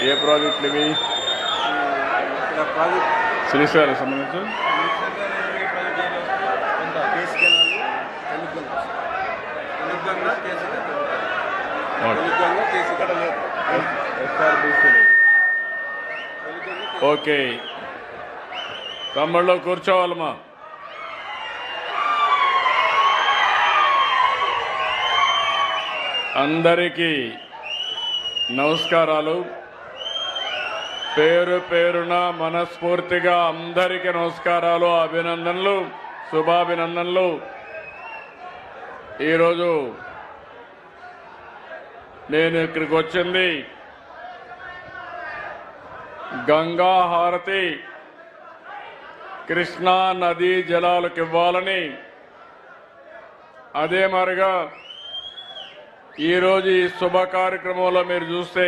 ఏ ప్రాజెక్టులు ఇవి? శ్రీశైలం సంబంధించి ఓకే. తమ్ముళ్ళు కూర్చోవాలమ్మా. అందరికీ నమస్కారాలు. పేరు పేరున మనస్ఫూర్తిగా అందరికీ నమస్కారాలు, అభినందనలు, శుభాభినందనలు. ఈరోజు నేను ఇక్కడికి వచ్చింది గంగా హారతి కృష్ణా నదీ జలాలకు ఇవ్వాలని, అదే మరిగా ఈరోజు ఈ శుభ కార్యక్రమంలో మీరు చూస్తే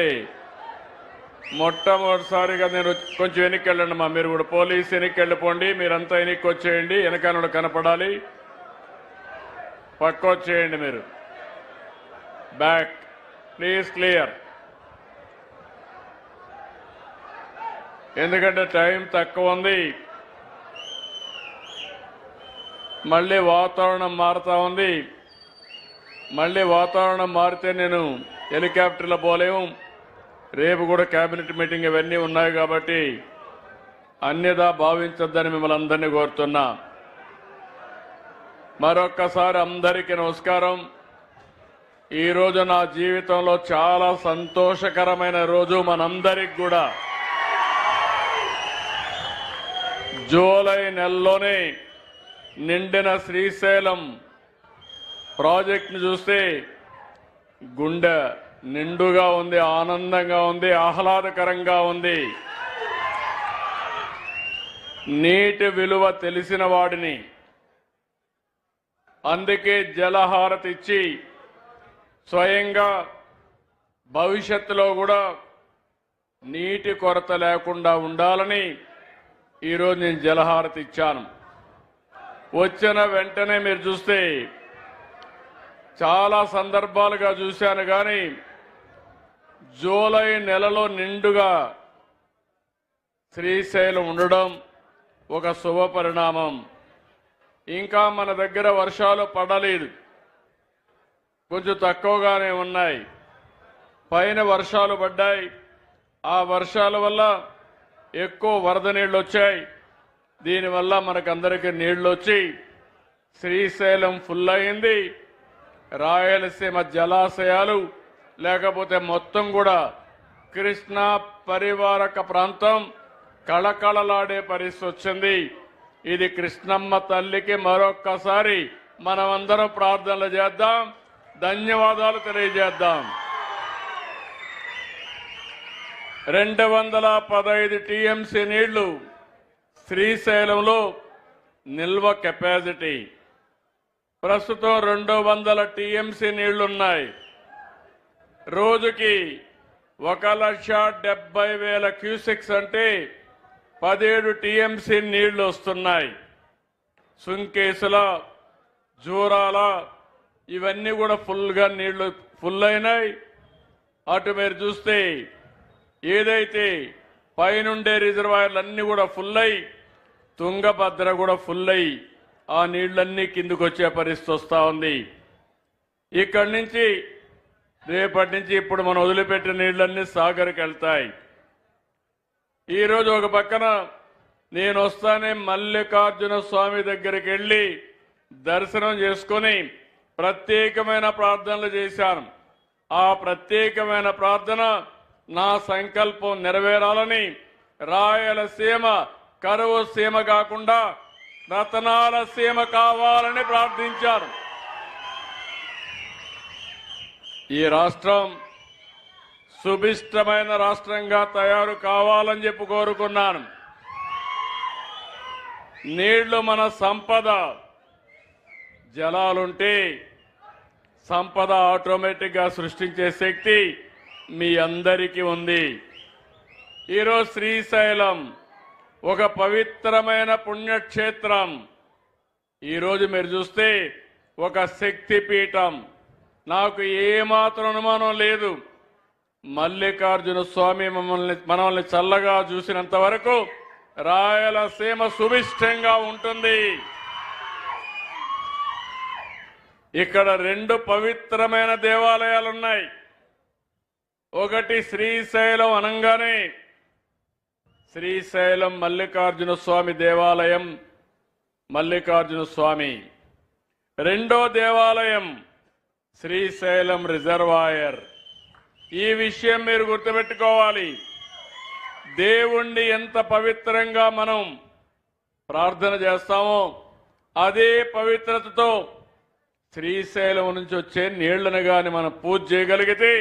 మొట్టమొదటిసారిగా నేను కొంచెం వెనక్కి వెళ్ళండి మా, మీరు కూడా పోలీసు వెనక్కి వెళ్ళిపోండి, మీరంతా వెనక్కి వచ్చేయండి, వెనకాల కనపడాలి, పక్క వచ్చేయండి మీరు, బ్యాక్ ప్లీజ్ క్లియర్. ఎందుకంటే టైం తక్కువ ఉంది, మళ్ళీ వాతావరణం మారుతా ఉంది. మళ్ళీ వాతావరణం మారితే నేను హెలికాప్టర్లో పోలేము, రేపు కూడా కేబినెట్ మీటింగ్ ఇవన్నీ ఉన్నాయి కాబట్టి అన్యదా భావించొద్దని మిమ్మల్ని అందరినీ కోరుతున్నా. మరొక్కసారి అందరికీ నమస్కారం. ఈరోజు నా జీవితంలో చాలా సంతోషకరమైన రోజు మనందరికి కూడా. జూలై నెలలోనే నిండిన శ్రీశైలం ప్రాజెక్టును చూస్తే గుండె నిండుగా ఉంది, ఆనందంగా ఉంది, ఆహ్లాదకరంగా ఉంది. నీటి విలువ తెలిసిన వాడిని, అందుకే జలహారతి ఇచ్చి స్వయంగా భవిష్యత్తులో కూడా నీటి కొరత లేకుండా ఉండాలని ఈరోజు నేను జలహారతి ఇచ్చాను. వచ్చిన వెంటనే మీరు చూస్తే చాలా సందర్భాలుగా చూశాను, కానీ జూలై నెలలో నిండుగా శ్రీశైలం ఉండడం ఒక శుభ పరిణామం. ఇంకా మన దగ్గర వర్షాలు పడలేదు, కొంచెం తక్కువగానే ఉన్నాయి. పైన వర్షాలు పడ్డాయి, ఆ వర్షాల వల్ల ఎక్కువ వరద నీళ్ళు వచ్చాయి. దీనివల్ల మనకందరికీ నీళ్లు వచ్చి శ్రీశైలం ఫుల్ అయింది. రాయలసీమ జలాశయాలు లేకపోతే మొత్తం కూడా కృష్ణా పరివారక ప్రాంతం కళకళలాడే పరిస్థితి వచ్చింది. ఇది కృష్ణమ్మ తల్లికి మరొక్కసారి మనమందరం ప్రార్థనలు చేద్దాం, ధన్యవాదాలు తెలియజేద్దాం. 215 టీఎంసీ నీళ్లు శ్రీశైలంలో నిల్వ కెపాసిటీ. ప్రస్తుతం 200 టీఎంసీ నీళ్లున్నాయి. రోజుకి 1,70,000 క్యూసెక్స్ అంటే 17 టీఎంసీ నీళ్లు వస్తున్నాయి. సుంకేసుల, జూరాల ఇవన్నీ కూడా ఫుల్గా నీళ్లు ఫుల్ అయినాయి. అటు మీరు చూస్తే ఏదైతే పైనుండే రిజర్వాయర్లు అన్నీ కూడా ఫుల్ అయి, తుంగభద్ర కూడా ఫుల్ అయి ఆ నీళ్లన్నీ కిందకు వచ్చే పరిస్థితి వస్తూ ఉంది. ఇక్కడి నుంచి రేపటి నుంచి ఇప్పుడు మనం వదిలిపెట్టిన నీళ్లన్నీ సాగర్కి వెళ్తాయి. ఈరోజు ఒక పక్కన నేను వస్తానే మల్లికార్జున స్వామి దగ్గరికి వెళ్ళి దర్శనం చేసుకొని ప్రత్యేకమైన ప్రార్థనలు చేశాను. ఆ ప్రత్యేకమైన ప్రార్థన నా సంకల్పం నెరవేరాలని, రాయలసీమ కరువు సీమ కాకుండా రతనాల సీమ కావాలని ప్రార్థించారు. ఈ రాష్ట్రం సుభిష్టమైన రాష్ట్రంగా తయారు కావాలని చెప్పి కోరుకున్నాను. నీళ్లు మన సంపద, జలాలుంటే సంపద ఆటోమేటిక్గా సృష్టించే శక్తి మీ అందరికీ ఉంది. ఈరోజు శ్రీశైలం ఒక పవిత్రమైన పుణ్యక్షేత్రం. ఈరోజు మీరు చూస్తే ఒక శక్తి పీఠం. నాకు ఏమాత్రం అనుమానం లేదు. మల్లికార్జున స్వామి మనల్ని చల్లగా చూసినంత వరకు రాయలసీమ సుభిష్టంగా ఉంటుంది. ఇక్కడ రెండు పవిత్రమైన దేవాలయాలు ఉన్నాయి. ఒకటి శ్రీశైలం అనంగానే శ్రీశైలం మల్లికార్జున స్వామి దేవాలయం, మల్లికార్జున స్వామి. రెండో దేవాలయం శ్రీశైలం రిజర్వాయర్. ఈ విషయం మీరు గుర్తుపెట్టుకోవాలి. దేవుణ్ణి ఎంత పవిత్రంగా మనం ప్రార్థన చేస్తామో అదే పవిత్రతతో శ్రీశైలం నుంచి వచ్చే నీళ్లను గాని మనం పూజ చేయగలిగితే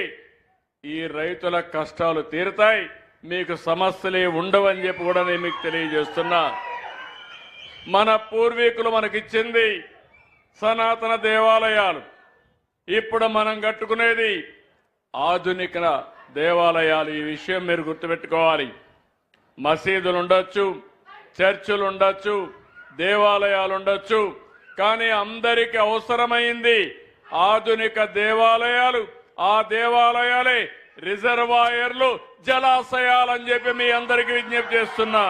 ఈ రైతుల కష్టాలు తీరుతాయి, మీకు సమస్యలే ఉండవని చెప్పి కూడా నేను మీకు తెలియజేస్తున్నా. మన పూర్వీకులు మనకిచ్చింది సనాతన దేవాలయాలు. ఇప్పుడు మనం కట్టుకునేది ఆధునిక దేవాలయాలు. ఈ విషయం మీరు గుర్తుపెట్టుకోవాలి. మసీదులు ఉండొచ్చు, చర్చిలు ఉండొచ్చు, దేవాలయాలు ఉండొచ్చు, కానీ అందరికీ అవసరమైంది ఆధునిక దేవాలయాలు. ఆ దేవాలయాలే రిజర్వాయర్లు, జలాశయాలని చెప్పి మీ అందరికీ విజ్ఞప్తి చేస్తున్నా.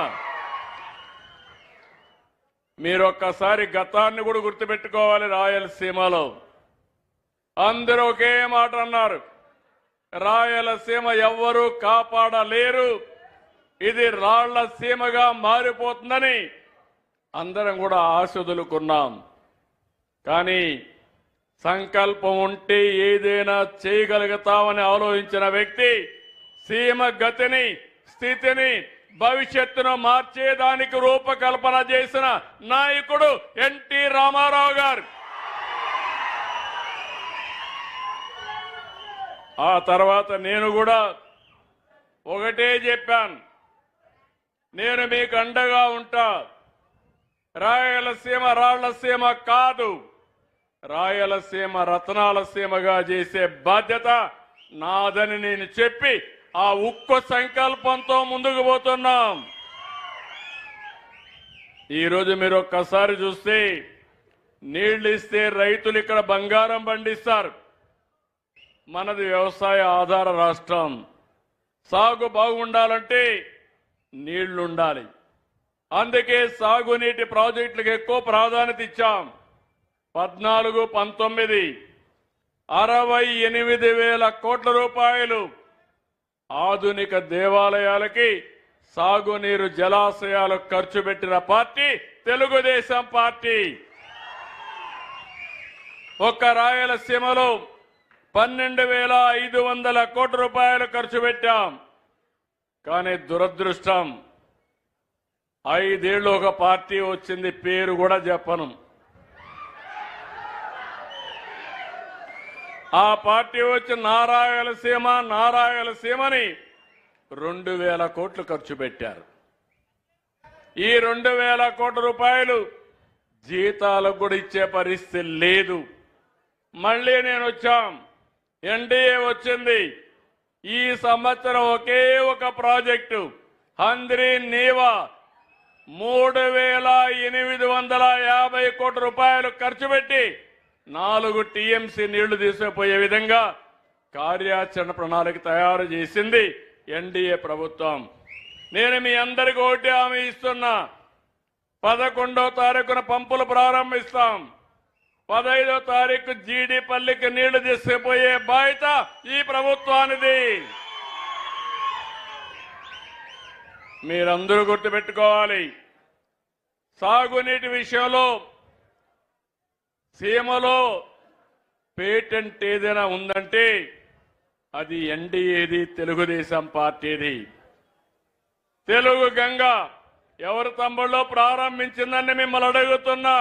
మీరు ఒక్కసారి గతాన్ని కూడా గుర్తుపెట్టుకోవాలి. రాయలసీమలో అందరూ ఒకే మాట అన్నారు, రాయలసీమ ఎవ్వరూ కాపాడలేరు, ఇది రాళ్ల సీమగా మారిపోతుందని అందరం కూడా ఆశ వదులుకున్నాం. కానీ సంకల్పం ఉంటే ఏదైనా చేయగలుగుతామని ఆలోచించిన వ్యక్తి సీమ గతిని, స్థితిని, భవిష్యత్తును మార్చేదానికి రూపకల్పన చేసిన నాయకుడు ఎన్టీ రామారావు గారు. ఆ తర్వాత నేను కూడా ఒకటే చెప్పాను, నేను మీకు అండగా ఉంటా. రాయలసీమ రాళ్లసీమ కాదు, రాయలసీమ రత్నాల సీమగా చేసే బాధ్యత నాదని నేను చెప్పి ఆ ఉక్కు సంకల్పంతో ముందుకు పోతున్నాం. ఈరోజు మీరు ఒక్కసారి చూస్తే నీళ్లు ఇస్తే రైతులు ఇక్కడ బంగారం పండిస్తారు. మనది వ్యవసాయ ఆధార రాష్ట్రం. సాగు బాగుండాలంటే నీళ్లుండాలి. అందుకే సాగునీటి ప్రాజెక్టులకు ఎక్కువ ప్రాధాన్యత ఇచ్చాం. 14-19 68,000 కోట్ల రూపాయలు ఆధునిక దేవాలయాలకి, సాగునీరు జలాశయాలకు ఖర్చు పెట్టిన పార్టీ తెలుగుదేశం పార్టీ. ఒక్క రాయలసీమలో 12,500 కోట్ల రూపాయలు ఖర్చు పెట్టాం. కానీ దురదృష్టం, 5 ఏళ్ళు ఒక పార్టీ వచ్చింది, పేరు కూడా చెప్పను. ఆ పార్టీ వచ్చి నారాయలసీమని 2,000 కోట్లు ఖర్చు పెట్టారు. ఈ 2,000 కోట్ల రూపాయలు జీతాలకు కూడా ఇచ్చే పరిస్థితి లేదు. మళ్ళీ నేను వచ్చాం, ఎన్డీఏ వచ్చింది. ఈ సంవత్సరం ఒకే ఒక ప్రాజెక్టు హంద్రీ నీవా 3,850 కోట్ల రూపాయలు ఖర్చు పెట్టి 4 టీఎంసీ నీళ్లు తీసుకుపోయే విధంగా కార్యాచరణ ప్రణాళిక తయారు చేసింది ఎన్డీఏ ప్రభుత్వం. నేను మీ అందరికీ ఒకటి హామీ ఇస్తున్నా, 11వ తారీఖున పంపులు ప్రారంభిస్తాం. 15వ తారీఖు జీడిపల్లికి నీళ్లు తీసుకుపోయే బాధ్యత ఈ ప్రభుత్వానిది. మీరందరూ గుర్తుపెట్టుకోవాలి. సాగునీటి విషయంలో సీమలో పేటెంట్ ఏదైనా ఉందంటే అది ఎన్డీఏది, తెలుగుదేశం పార్టీది. తెలుగు గంగ ఎవరి తమ్ముళ్ళో ప్రారంభించిందని మిమ్మల్ని అడుగుతున్నా.